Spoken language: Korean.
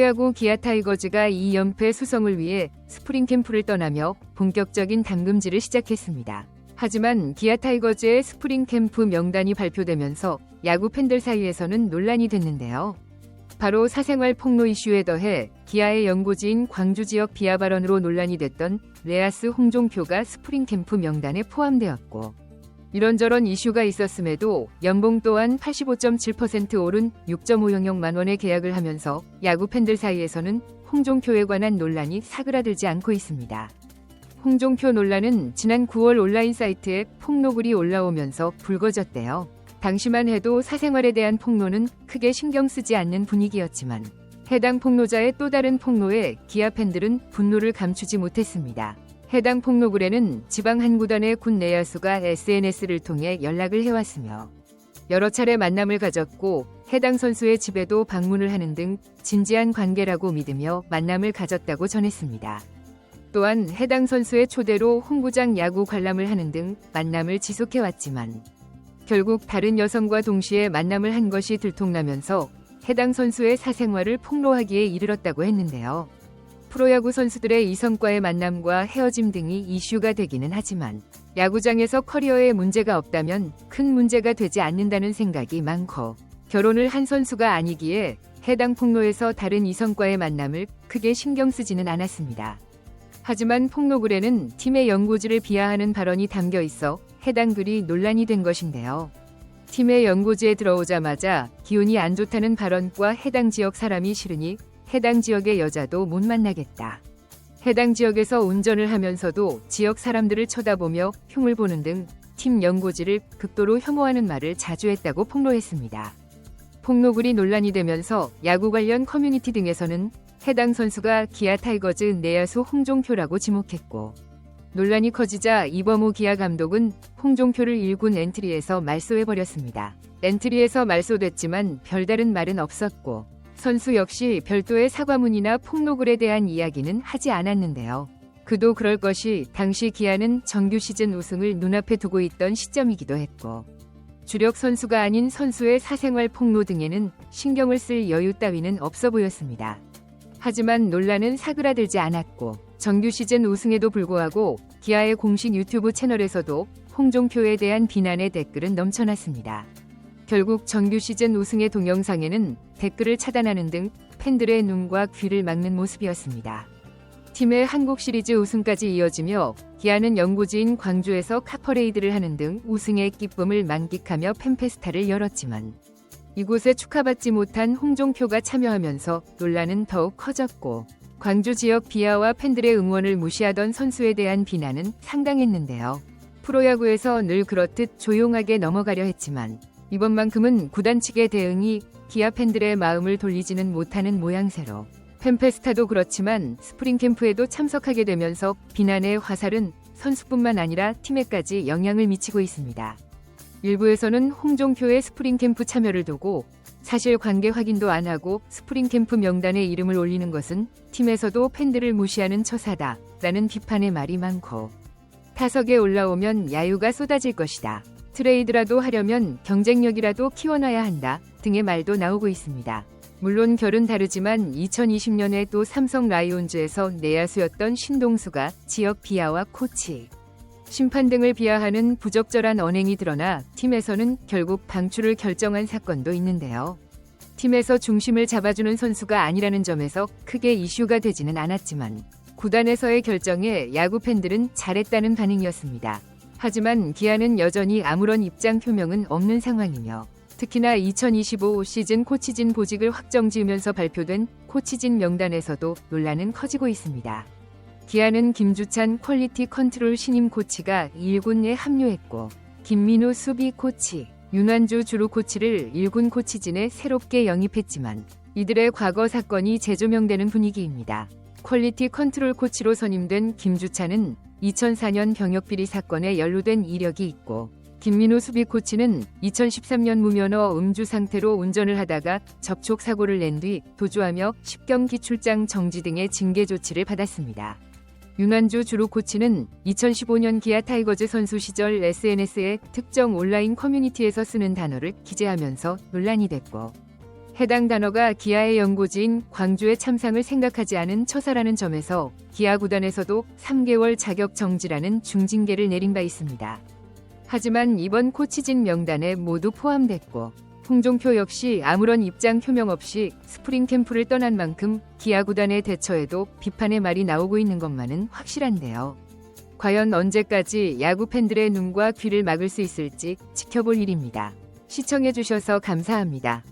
프로야구 기아 타이거즈가 2연패 수성을 위해 스프링 캠프를 떠나며 본격적인 담금질을 시작했습니다. 하지만 기아 타이거즈의 스프링 캠프 명단이 발표되면서 야구 팬들 사이에서는 논란이 됐는데요. 바로 사생활 폭로 이슈에 더해 기아의 연고지인 광주 지역 비하 발언으로 논란이 됐던 레아스 홍종표가 스프링 캠프 명단에 포함되었고, 이런저런 이슈가 있었음에도 연봉 또한 85.7% 오른 6.5영만 원의 계약을 하면서 야구 팬들 사이에서는 홍종표에 관한 논란이 사그라들지 않고 있습니다. 홍종표 논란은 지난 9월 온라인 사이트에 폭로글이 올라오면서 불거졌대요. 당시만 해도 사생활에 대한 폭로는 크게 신경 쓰지 않는 분위기였지만 해당 폭로자의 또 다른 폭로에 기아 팬들은 분노를 감추지 못했습니다. 해당 폭로글에는 지방 한 구단의 군 내야수가 SNS를 통해 연락을 해왔으며 여러 차례 만남을 가졌고 해당 선수의 집에도 방문을 하는 등 진지한 관계라고 믿으며 만남을 가졌다고 전했습니다. 또한 해당 선수의 초대로 홍구장 야구 관람을 하는 등 만남을 지속해왔지만 결국 다른 여성과 동시에 만남을 한 것이 들통나면서 해당 선수의 사생활을 폭로하기에 이르렀다고 했는데요. 프로야구 선수들의 이성과의 만남과 헤어짐 등이 이슈가 되기는 하지만 야구장에서 커리어에 문제가 없다면 큰 문제가 되지 않는다는 생각이 많고, 결혼을 한 선수가 아니기에 해당 폭로에서 다른 이성과의 만남을 크게 신경 쓰지는 않았습니다. 하지만 폭로글에는 팀의 연고지를 비하하는 발언이 담겨 있어 해당 글이 논란이 된 것인데요. 팀의 연고지에 들어오자마자 기운이 안 좋다는 발언과 해당 지역 사람이 싫으니 해당 지역의 여자도 못 만나겠다. 해당 지역에서 운전을 하면서도 지역 사람들을 쳐다보며 흉을 보는 등 팀 연고지를 극도로 혐오하는 말을 자주 했다고 폭로했습니다. 폭로글이 논란이 되면서 야구 관련 커뮤니티 등에서는 해당 선수가 기아 타이거즈 내야수 홍종표라고 지목했고, 논란이 커지자 이범호 기아 감독은 홍종표를 1군 엔트리에서 말소해버렸습니다. 엔트리에서 말소됐지만 별다른 말은 없었고 선수 역시 별도의 사과문이나 폭로글에 대한 이야기는 하지 않았는데요. 그도 그럴 것이 당시 기아는 정규 시즌 우승을 눈앞에 두고 있던 시점이기도 했고 주력 선수가 아닌 선수의 사생활 폭로 등에는 신경을 쓸 여유 따위는 없어 보였습니다. 하지만 논란은 사그라들지 않았고 정규 시즌 우승에도 불구하고 기아의 공식 유튜브 채널에서도 홍종표에 대한 비난의 댓글은 넘쳐났습니다. 결국 정규 시즌 우승의 동영상에는 댓글을 차단하는 등 팬들의 눈과 귀를 막는 모습이었습니다. 팀의 한국 시리즈 우승까지 이어지며 기아는 연고지인 광주에서 카퍼레이드를 하는 등 우승의 기쁨을 만끽하며 팬페스타를 열었지만 이곳에 축하받지 못한 홍종표가 참여하면서 논란은 더욱 커졌고, 광주 지역 비하와 팬들의 응원을 무시하던 선수에 대한 비난은 상당했는데요. 프로야구에서 늘 그렇듯 조용하게 넘어가려 했지만 이번만큼은 구단 측의 대응이 기아 팬들의 마음을 돌리지는 못하는 모양새로 팬페스타도 그렇지만 스프링 캠프에도 참석하게 되면서 비난의 화살은 선수뿐만 아니라 팀에까지 영향을 미치고 있습니다. 일부에서는 홍종표의 스프링 캠프 참여를 두고 사실 관계 확인도 안 하고 스프링 캠프 명단에 이름을 올리는 것은 팀에서도 팬들을 무시하는 처사다 라는 비판의 말이 많고, 타석에 올라오면 야유가 쏟아질 것이다, 트레이드라도 하려면 경쟁력이라도 키워놔야 한다 등의 말도 나오고 있습니다. 물론 결은 다르지만 2020년에 또 삼성 라이온즈에서 내야수였던 신동수가 지역 비하와 코치, 심판 등을 비하하는 부적절한 언행이 드러나 팀에서는 결국 방출을 결정한 사건도 있는데요. 팀에서 중심을 잡아주는 선수가 아니라는 점에서 크게 이슈가 되지는 않았지만 구단에서의 결정에 야구 팬들은 잘했다는 반응이었습니다. 하지만 기아는 여전히 아무런 입장 표명은 없는 상황이며 특히나 2025 시즌 코치진 보직을 확정지으면서 발표된 코치진 명단에서도 논란은 커지고 있습니다. 기아는 김주찬 퀄리티 컨트롤 신임 코치가 1군에 합류했고 김민우 수비 코치, 윤환주 주루 코치를 1군 코치진에 새롭게 영입했지만 이들의 과거 사건이 재조명되는 분위기입니다. 퀄리티 컨트롤 코치로 선임된 김주찬은 2004년 병역비리 사건에 연루된 이력이 있고, 김민우 수비 코치는 2013년 무면허 음주 상태로 운전을 하다가 접촉사고를 낸 뒤 도주하며 10경기 출장 정지 등의 징계 조치를 받았습니다. 윤환주 주루 코치는 2015년 기아 타이거즈 선수 시절 SNS에 특정 온라인 커뮤니티에서 쓰는 단어를 기재하면서 논란이 됐고, 해당 단어가 기아의 연고지인 광주의 참상을 생각하지 않은 처사라는 점에서 기아 구단에서도 3개월 자격 정지라는 중징계를 내린 바 있습니다. 하지만 이번 코치진 명단에 모두 포함됐고 홍종표 역시 아무런 입장 표명 없이 스프링 캠프를 떠난 만큼 기아 구단의 대처에도 비판의 말이 나오고 있는 것만은 확실한데요. 과연 언제까지 야구 팬들의 눈과 귀를 막을 수 있을지 지켜볼 일입니다. 시청해주셔서 감사합니다.